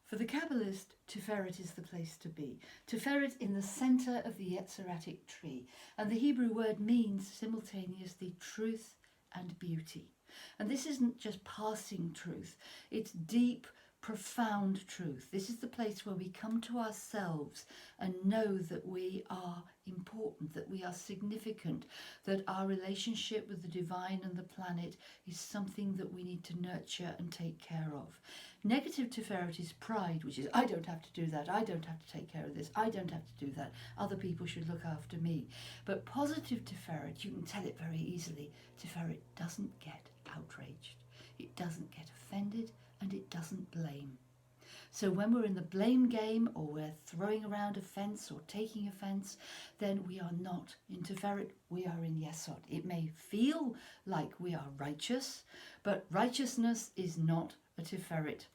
For the Kabbalist, Tiferet is the place to be. Tiferet in the centre of the Yetziratic tree. And the Hebrew word means simultaneously truth and beauty. And this isn't just passing truth, it's deep, profound truth. This is the place where we come to ourselves and know that we are important, that we are significant, that our relationship with the divine and the planet is something that we need to nurture and take care of. Negative Tiferet is pride, which is, I don't have to do that, I don't have to take care of this, I don't have to do that, other people should look after me. But positive Tiferet, you can tell it very easily, Tiferet doesn't get outraged, it doesn't get offended, and it doesn't blame. So when we're in the blame game, or we're throwing around offence or taking offence, then we are not in Tiferet, we are in Yesod. It may feel like we are righteous, but righteousness is not a Tiferet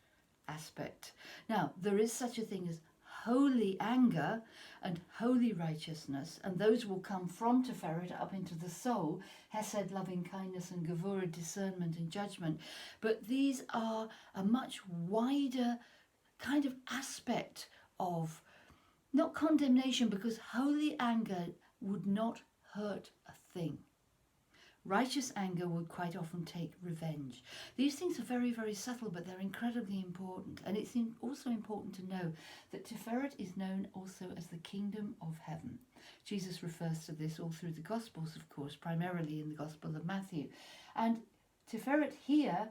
aspect. Now, there is such a thing as holy anger and holy righteousness, and those will come from Tiferet up into the soul, Hesed, loving kindness, and Gevurah, discernment and judgment. But these are a much wider kind of aspect of, not condemnation, because holy anger would not hurt a thing. Righteous anger would quite often take revenge. These things are very, very subtle, but they're incredibly important. And it's also important to know that Tiferet is known also as the kingdom of heaven. Jesus refers to this all through the Gospels, of course, primarily in the Gospel of Matthew. And Tiferet here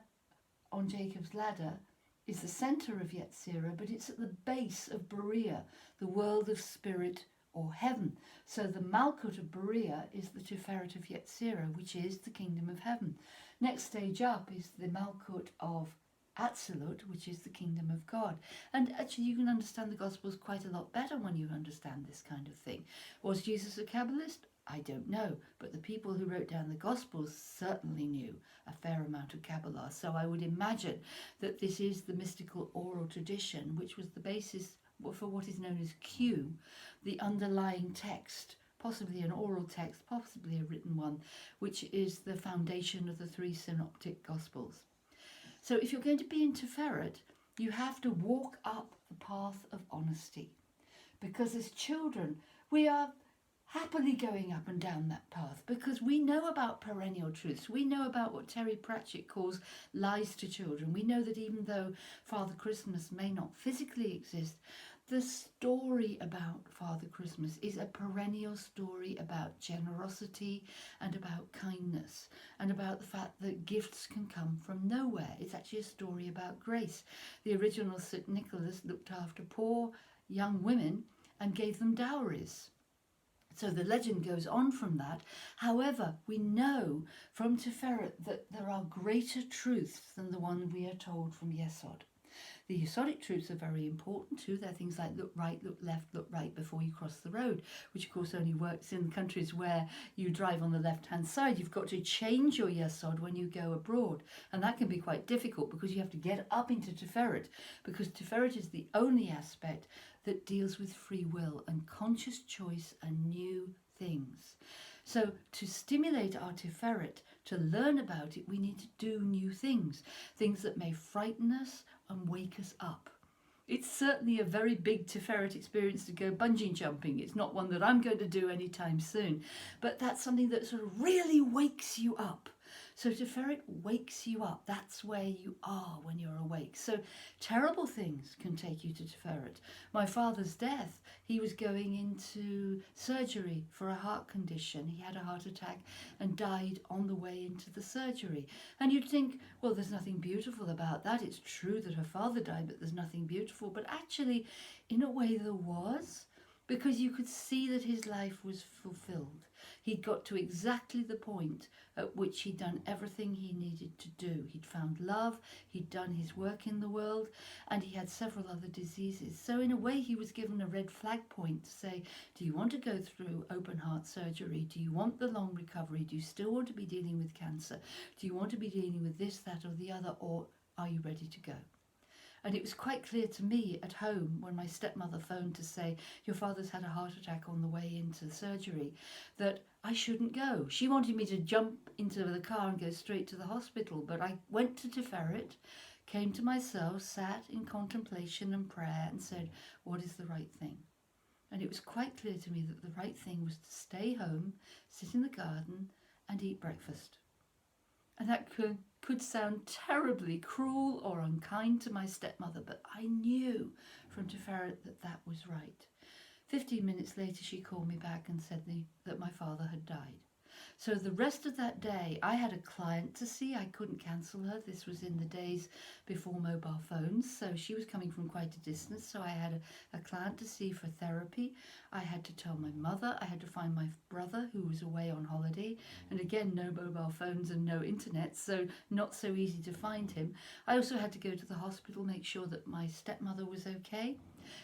on Jacob's ladder is the centre of Yetzirah, but it's at the base of Beriah, the world of spirit or heaven. So the Malkut of Beriah is the Tiferet of Yetzirah, which is the kingdom of heaven. Next stage up is the Malkut of Atzilut, which is the kingdom of God. And actually you can understand the Gospels quite a lot better when you understand this kind of thing. Was Jesus a Kabbalist? I don't know, but the people who wrote down the Gospels certainly knew a fair amount of Kabbalah. So I would imagine that this is the mystical oral tradition, which was the basis for what is known as Q, the underlying text, possibly an oral text, possibly a written one, which is the foundation of the three synoptic Gospels. So if you're going to be in Tiferet, you have to walk up the path of honesty, because as children, we are happily going up and down that path because we know about perennial truths. We know about what Terry Pratchett calls lies to children. We know that even though Father Christmas may not physically exist, the story about Father Christmas is a perennial story about generosity and about kindness and about the fact that gifts can come from nowhere. It's actually a story about grace. The original St. Nicholas looked after poor young women and gave them dowries. So the legend goes on from that. However, we know from Tiferet that there are greater truths than the one we are told from Yesod. The Yesodic truths are very important too. They're things like look right, look left, look right before you cross the road, which of course only works in countries where you drive on the left-hand side. You've got to change your Yesod when you go abroad. And that can be quite difficult because you have to get up into Tiferet, because Tiferet is the only aspect that deals with free will and conscious choice and new things. So to stimulate our Tiferet, to learn about it, we need to do new things, things that may frighten us and wake us up. It's certainly a very big Tiferet experience to go bungee jumping. It's not one that I'm going to do anytime soon, but that's something that sort of really wakes you up. So Tiferet wakes you up. That's where you are when you're awake. So terrible things can take you to Tiferet. My father's death, he was going into surgery for a heart condition. He had a heart attack and died on the way into the surgery. And you'd think, well, there's nothing beautiful about that. It's true that her father died, but there's nothing beautiful. But actually, in a way, there was, because you could see that his life was fulfilled. He'd got to exactly the point at which he'd done everything he needed to do. He'd found love, he'd done his work in the world, and he had several other diseases. So in a way, he was given a red flag point to say, do you want to go through open heart surgery? Do you want the long recovery? Do you still want to be dealing with cancer? Do you want to be dealing with this, that, or the other, or are you ready to go? And it was quite clear to me at home when my stepmother phoned to say, your father's had a heart attack on the way into surgery, that I shouldn't go. She wanted me to jump into the car and go straight to the hospital, but I went to Tiferet, came to myself, sat in contemplation and prayer and said, what is the right thing? And it was quite clear to me that the right thing was to stay home, sit in the garden and eat breakfast. And that could sound terribly cruel or unkind to my stepmother, but I knew from Tiferet that that was right. 15 minutes later, she called me back and said that my father had died. So the rest of that day, I had a client to see. I couldn't cancel her. This was in the days before mobile phones. So she was coming from quite a distance. So I had a client to see for therapy. I had to tell my mother. I had to find my brother who was away on holiday. And again, no mobile phones and no internet. So not so easy to find him. I also had to go to the hospital, make sure that my stepmother was okay.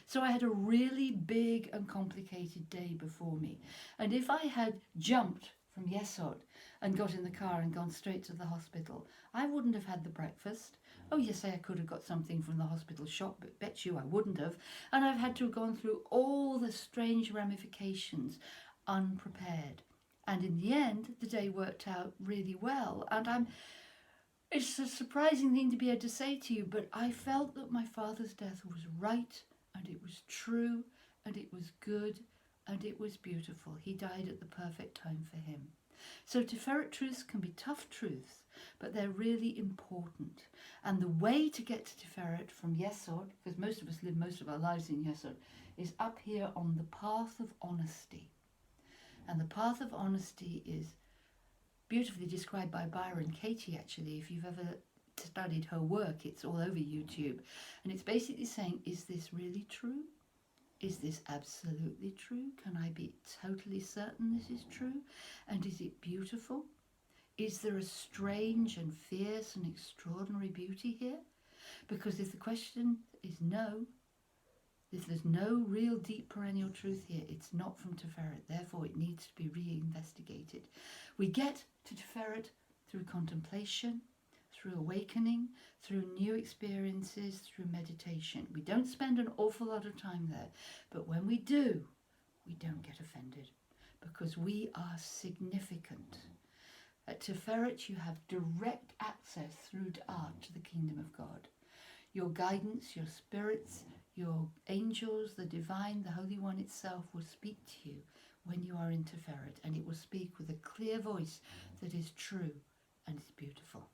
So I had a really big and complicated day before me. And if I had jumped from Yesod and got in the car and gone straight to the hospital, I wouldn't have had the breakfast. Oh yes, I could have got something from the hospital shop, but bet you I wouldn't have. And I've had to have gone through all the strange ramifications unprepared. And in the end, the day worked out really well. And it's a surprising thing to be able to say to you, but I felt that my father's death was right, and it was true, and it was good, and it was beautiful. He died at the perfect time for him. So Tiferet truths can be tough truths, but they're really important. And the way to get to Tiferet from Yesod, because most of us live most of our lives in Yesod, is up here on the path of honesty. And the path of honesty is beautifully described by Byron Katie, actually. If you've ever studied her work, it's all over YouTube. And it's basically saying, is this really true? Is this absolutely true? Can I be totally certain this is true? And is it beautiful? Is there a strange and fierce and extraordinary beauty here? Because if the question is no, if there's no real deep perennial truth here, it's not from Tiferet. Therefore, it needs to be reinvestigated. We get to Tiferet through contemplation, through awakening, through new experiences, through meditation. We don't spend an awful lot of time there, but when we do, we don't get offended because we are significant. At Tiferet, you have direct access through art to the kingdom of God. Your guidance, your spirits, your angels, the divine, the Holy One itself will speak to you when you are in Tiferet, and it will speak with a clear voice that is true and is beautiful.